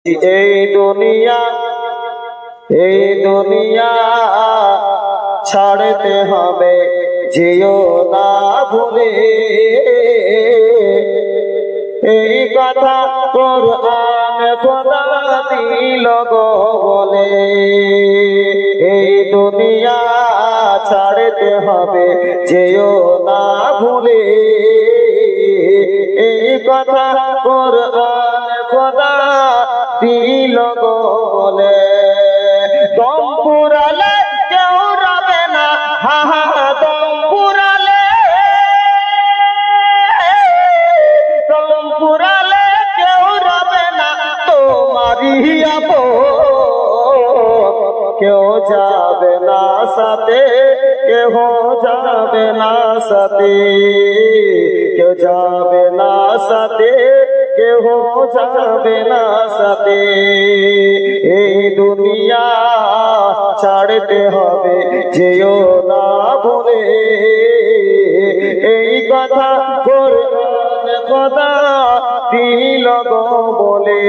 এই দুনিয়া ছাড়তে হবে, যেও না ভুলে। এই কথা কোরআন খোদা দিল গো বলে। এই দুনিয়া ছাড়তে হবে, যেও না ভুলে। এই কথা কোরআন খোদা দিল গো বলে। দম পুরালে কেউ রবে না, হা হা দম পুরালে, দম পুরালে কেউ রবে না তোমারি আপন। কেউ যাবে না সাথে, কেউ যাবে না সাথে, কেউ যাবে না সাথে, কেউ যাবে না সাথে। এই দুনিয়া ছাড়তে হবে, যেও না ভুলে। এই কথা কোরআন খোদা দিল গো বলে।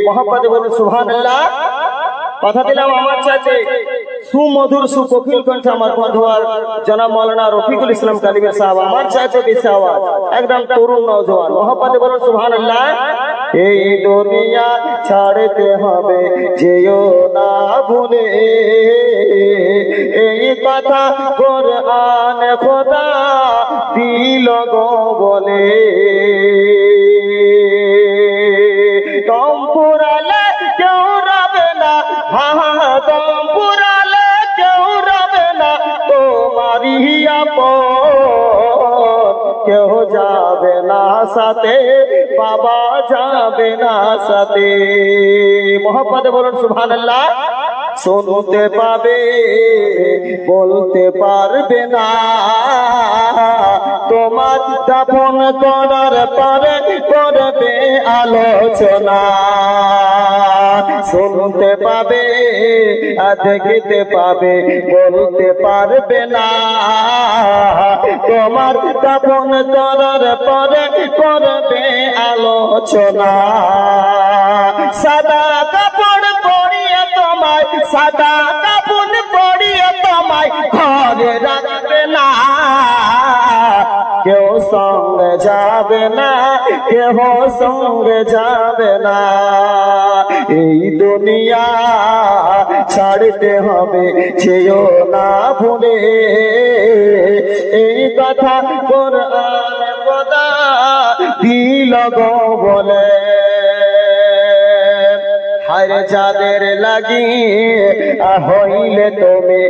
মোহাম্মদ বলুন সুবহানাল্লাহ। কথা দিলাম আমার চাচে সুমধুর সুকোকিল কণ্ঠ আমার বন্ধু আর জনাব মৌলানা রফিকুল ইসলাম কালিমের সাহেব, আমার চাচে বেশি আওয়াজ, একদম তরুণ নওজওয়ান। মোহাম্মদ বলুন সুবহানাল্লাহ। এই দুনিয়া ছাড়তে হবে, যেও না ভুলে। এই কথা কোরআন খোদা দিল গো বলে। দম পুরালে কেউ রবে না, হা হা দম পুরালে কেউ রবে না তোমারি আপন। কেউ যাবে না সাথে, বাবা যাবে না সাথে। মোহাম্মদ বলুন সুবহানাল্লাহ। শুনতে পাবে বলতে পারবে না, তোমার দাফন করার পরে করবে আলোচনা। শুনতে পাবে দেখতে পাবে বলতে পারবে না, তোমার দাফন করার পরে করবে আলোচনা। সাদা কাপড় পরিয়ে তোমায়, সাদা কাপড় পরিয়ে তোমায় ঘরে রাখবে না। কেউ সঙ্গে যাবে না, কেউ সঙ্গে যাবে না। এই দুনিয়া ছাড়তে হবে, যেও না ভুলে। এই কথা কোরআন খোদা দিল গো বলে। হায় যাদের লাগি হইলে তুমি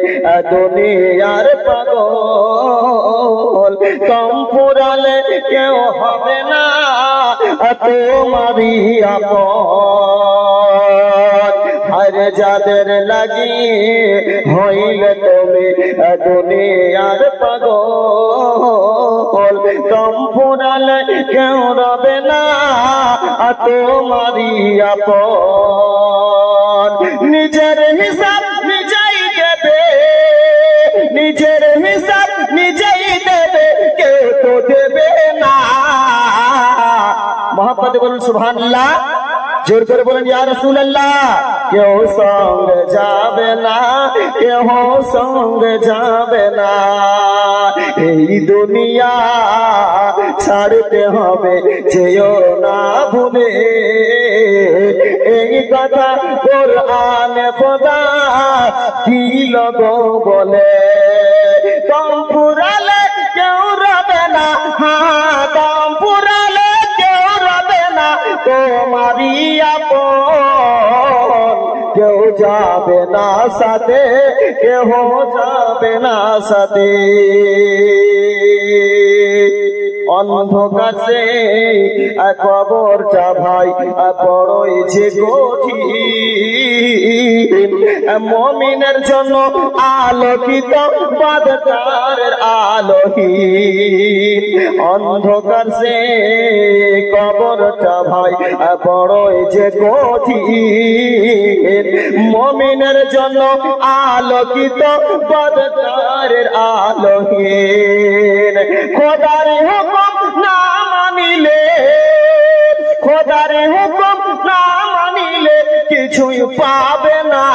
দুনিয়ার পাগল, দম পুরালে কেউ হবে না তোমারি আপন। হায় যাদের লাগি হইলে তুমি দুনিয়ার পাগল, দম পুরালে কেউ রবে না তোমারি আপন। নিজের হিসাব নিজেই দেবে, নিজের হিসাব নিজেই দেবে, কেউ তো দেবে না। মোহাম্মদ বলুন সুবহানাল্লাহ। জোর করে বলেন ইয়া রাসূলুল্লাহ। কেউ সঙ্গে যাবে না, কেউ সঙ্গে যাবে না। এই দুনিয়া ছাড়তে হবে, যেও না ভুলে। এই কথা কোরআন খোদা দিল গো বলে। দম পুরালে কেউ রবে না, হ্যাঁ দম পুরালে কেউ রবে না তোমারি আপন। কেউ যাবে না সাথে, কেউ যাবে না সাথে। অন্ধকারে কবরটা ভাই বড়ই যে কঠিন। মুমিনের জন্য আলোকিত বাদকারের আলোহীন। অন্ধকারে কবরটা ভাই বড়ই যে কঠিন। মুমিনের জন্য আলোকিত বাদকারের আলোহীন। খোদার হুকুম না মানিলে, খোদার খোদার হুকুম না মানিলে কিছুই পাবে না,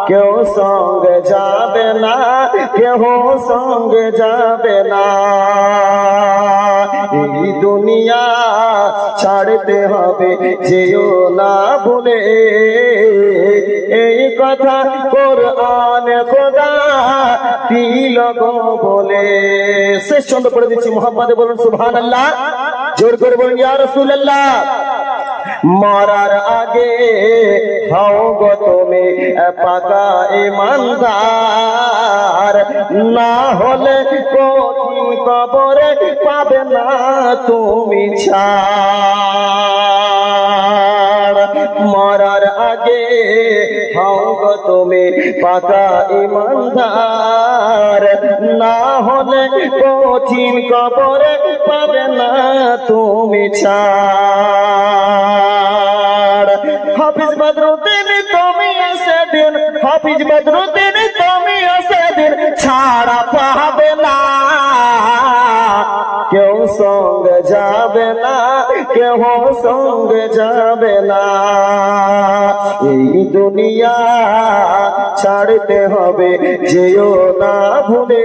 কেউ সঙ্গে যাবে না, কেউ সঙ্গে যাবে না। এই দুনিয়া ছাড়তে হবে, যেও না ভুলে, এই কথা কোরআন খোদা দিল গো বলে। শেষ ছন্দ পড়ে দিচ্ছি, মোহাম্মদে বলুন সুবহানাল্লাহ, জোর করে বলুন ইয়া রাসূলুল্লাহ। মরার আগে হও গো তুমি পাকা ঈমানদার, না হলে কঠিন কবরে পাবে না তুমি ছাড়। মরার আগে হও গো তুমি পাকা ঈমানদার, না হলে কঠিন কবরে পাবে না তুমি ছাড়। হাফিজ বদরুদ্দিন তুমি সেদিন, হাফিজ বদরুদ্দিন তুমি সেদিন ছাড়া পাবে না, কেউ সঙ্গে যাবে না, কেউ সঙ্গে যাবে না। এই দুনিয়া ছাড়তে হবে, যেও না ভুলে,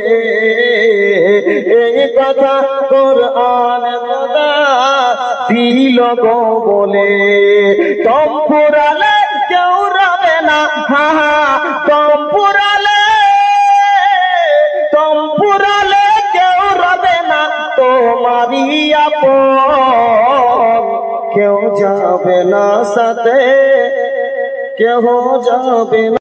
এই কথা কোরআন খোদা দিল গো বলে। দম ফুরালে কেউ রবে না, হা হা দম ফুরালে, দম ফুরালে কেউ রবে না তোমারই আপন, কেউ যাবে না সাথে, কেউ যাবে না।